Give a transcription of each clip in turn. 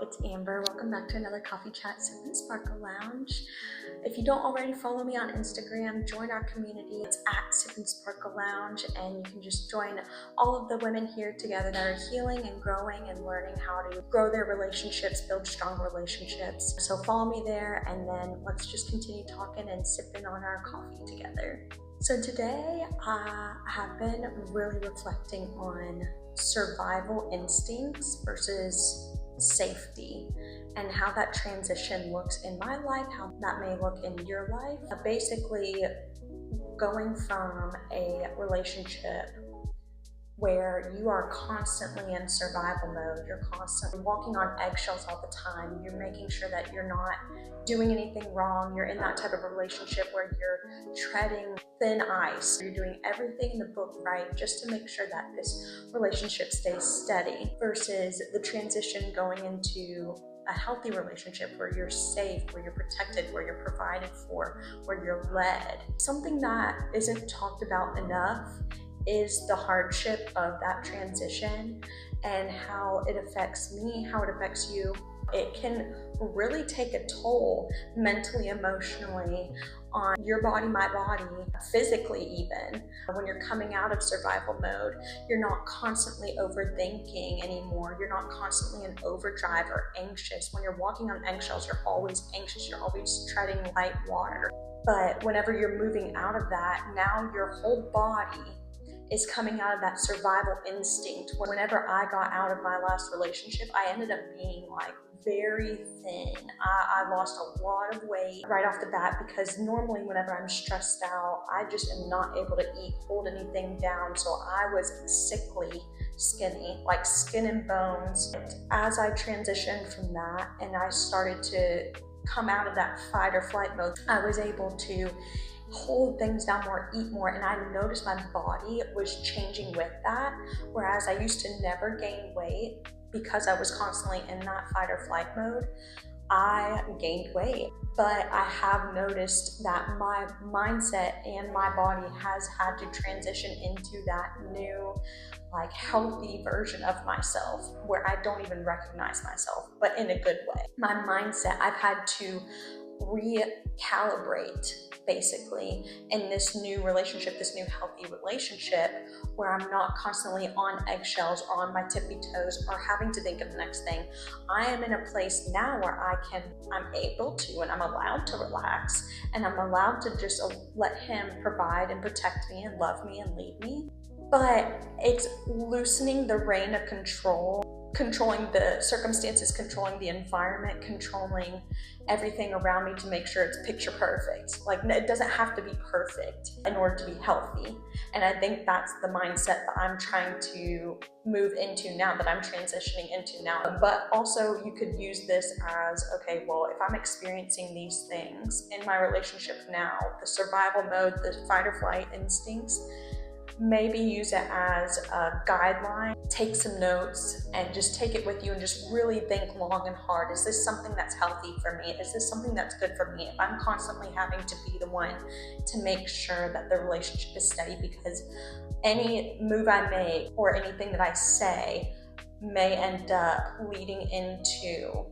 it's Amber. Welcome back to another Coffee Chat Sip and Sparkle Lounge. If you don't already follow me on Instagram, join our community. It's at Sip and Sparkle Lounge, and you can just join all of the women here together that are healing and growing and learning how to grow their relationships, build strong relationships. So follow me there, and then let's just continue talking and sipping on our coffee together. So today I have been really reflecting on survival instincts versus safety and how that transition looks in my life, how that may look in your life. Basically, going from a relationship where you are constantly in survival mode, you're constantly walking on eggshells all the time, you're making sure that you're not doing anything wrong, you're in that type of relationship where you're treading thin ice, you're doing everything in the book right just to make sure that this relationship stays steady, versus the transition going into a healthy relationship where you're safe, where you're protected, where you're provided for, where you're led. Something that isn't talked about enough is the hardship of that transition and how it affects me, how it affects you. It can really take a toll mentally, emotionally, on your body, my body, physically even. When you're coming out of survival mode, you're not constantly overthinking anymore. You're not constantly in overdrive or anxious. When you're walking on eggshells, you're always anxious. You're always treading light water. But whenever you're moving out of that, now your whole body is coming out of that survival instinct. Whenever I got out of my last relationship, I ended up being like very thin. I lost a lot of weight right off the bat, because normally whenever I'm stressed out, I just am not able to eat, hold anything down. So I was sickly skinny, like skin and bones. As I transitioned from that and I started to come out of that fight or flight mode, I was able to hold things down more, eat more, and I noticed my body was changing with that. Whereas I used to never gain weight because I was constantly in that fight or flight mode, I gained weight. But I have noticed that my mindset and my body has had to transition into that new, like, healthy version of myself where I don't even recognize myself, but in a good way. My mindset, I've had to recalibrate basically in this new relationship, this new healthy relationship, where I'm not constantly on eggshells or on my tippy toes or having to think of the next thing. I am in a place now where I'm able to, and I'm allowed to relax, and I'm allowed to just let him provide and protect me and love me and lead me. But it's loosening the reign of controlling the circumstances, controlling the environment, controlling everything around me to make sure it's picture perfect. Like, it doesn't have to be perfect in order to be healthy. And I think that's the mindset that I'm trying to move into now, that I'm transitioning into now. But also you could use this as, okay, well, if I'm experiencing these things in my relationship now, the survival mode, the fight or flight instincts, maybe use it as a guideline. Take some notes and just take it with you and just really think long and hard. Is this something that's healthy for me? Is this something that's good for me? If I'm constantly having to be the one to make sure that the relationship is steady, because any move I make or anything that I say may end up leading into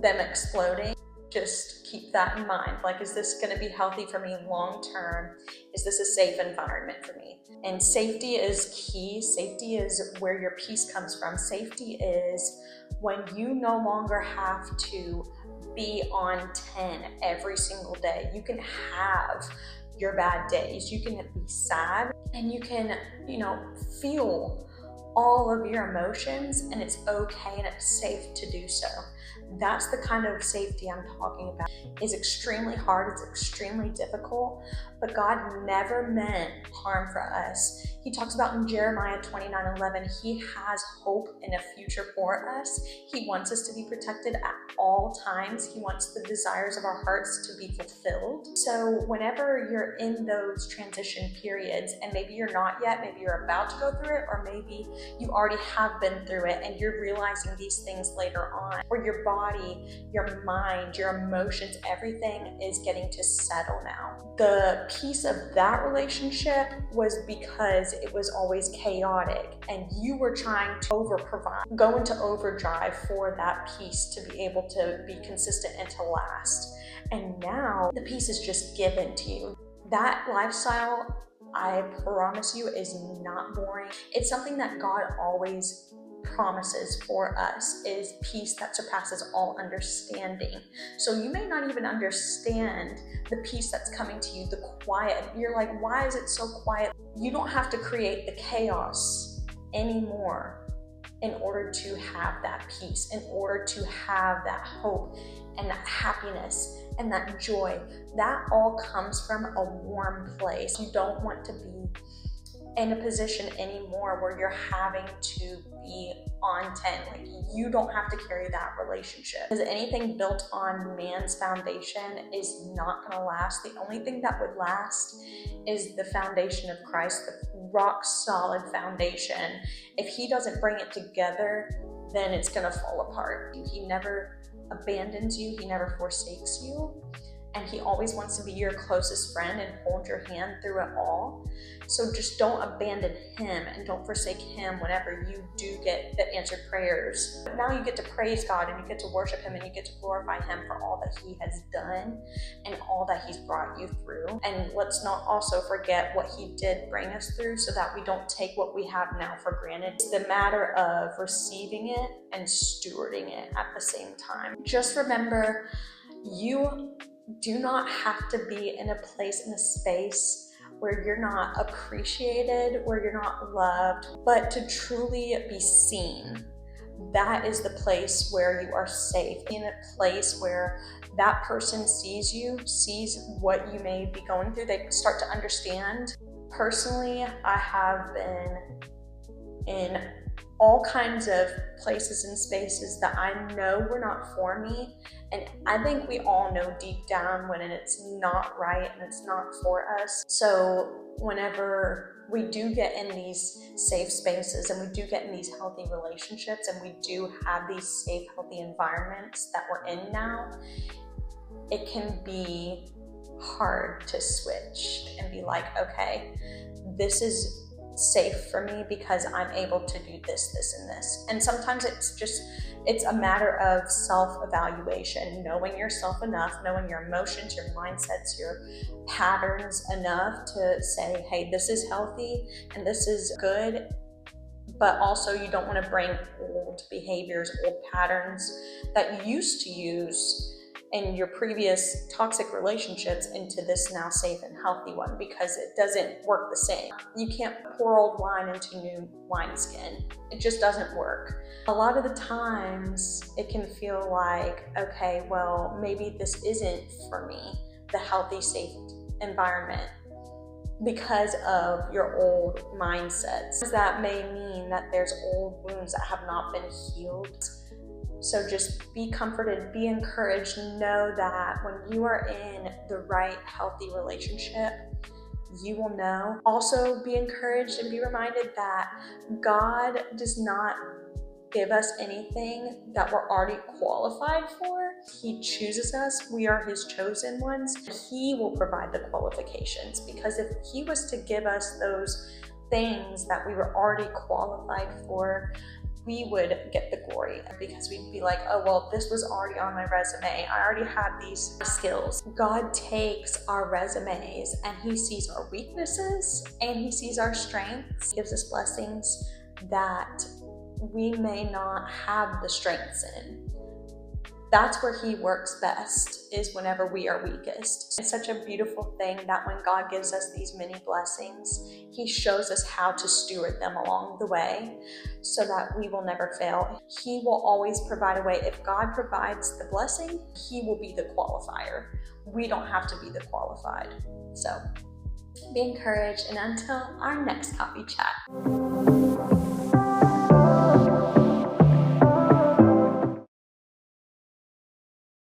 them exploding. Just keep that in mind. Like, is this going to be healthy for me long term? Is this a safe environment for me? And safety is key. Safety is where your peace comes from. Safety is when you no longer have to be on 10 every single day. You can have your bad days. You can be sad, and you can, feel all of your emotions, and it's okay and it's safe to do so. That's the kind of safety I'm talking about. It's extremely hard, it's extremely difficult, but God never meant harm for us. He talks about in Jeremiah 29:11, He has hope and a future for us. He wants us to be protected at all times. He wants the desires of our hearts to be fulfilled. So whenever you're in those transition periods, and maybe you're not yet, maybe you're about to go through it, or maybe you already have been through it and you're realizing these things later on, where your body, your mind, your emotions, everything is getting to settle now. The piece of that relationship was because because it was always chaotic and you were trying to go into overdrive for that peace to be able to be consistent and to last. And now the peace is just given to you. That lifestyle, I promise you, is not boring. It's something that God always promises for us, is peace that surpasses all understanding. So you may not even understand the peace that's coming to you, the quiet. You're like, why is it so quiet? You don't have to create the chaos anymore in order to have that peace, in order to have that hope and that happiness and that joy. That all comes from a warm place. You don't want to be in a position anymore where you're having to be on 10. Like, you don't have to carry that relationship, because anything built on man's foundation is not going to last. The only thing that would last is the foundation of Christ, the rock solid foundation. If he doesn't bring it together, then it's going to fall apart. He never abandons you. He never forsakes you. And he always wants to be your closest friend and hold your hand through it all. So just don't abandon him and don't forsake him whenever you do get the answered prayers. But now you get to praise God and you get to worship him and you get to glorify him for all that he has done and all that he's brought you through. And let's not also forget what he did bring us through, so that we don't take what we have now for granted. It's the matter of receiving it and stewarding it at the same time. Just remember, you do not have to be in a place, in a space where you're not appreciated, where you're not loved, but to truly be seen. That is the place where you are safe, in a place where that person sees you, sees what you may be going through. They start to understand. Personally, I have been in all kinds of places and spaces that I know were not for me. And I think we all know deep down when it's not right and it's not for us. So whenever we do get in these safe spaces and we do get in these healthy relationships and we do have these safe, healthy environments that we're in now, it can be hard to switch and be like, okay, this is safe for me because I'm able to do this, this, and this. And sometimes it's a matter of self-evaluation, knowing yourself enough, knowing your emotions, your mindsets, your patterns enough to say, hey, this is healthy and this is good. But also you don't want to bring old behaviors, old patterns that you used to use in your previous toxic relationships into this now safe and healthy one, because it doesn't work the same. You can't pour old wine into new wineskin. It just doesn't work. A lot of the times it can feel like, okay, well, maybe this isn't for me, the healthy, safe environment, because of your old mindsets. That may mean that there's old wounds that have not been healed. So just be comforted, be encouraged, know that when you are in the right, healthy relationship, you will know. Also be encouraged and be reminded that God does not give us anything that we're already qualified for. He chooses us. We are his chosen ones. He will provide the qualifications, because if he was to give us those things that we were already qualified for, we would get the glory, because we'd be like, oh, well, this was already on my resume. I already had these skills. God takes our resumes and he sees our weaknesses and he sees our strengths. He gives us blessings that we may not have the strengths in. That's where he works best, is whenever we are weakest. It's such a beautiful thing that when God gives us these many blessings, he shows us how to steward them along the way so that we will never fail. He will always provide a way. If God provides the blessing, he will be the qualifier. We don't have to be the qualified. So be encouraged, and until our next coffee chat.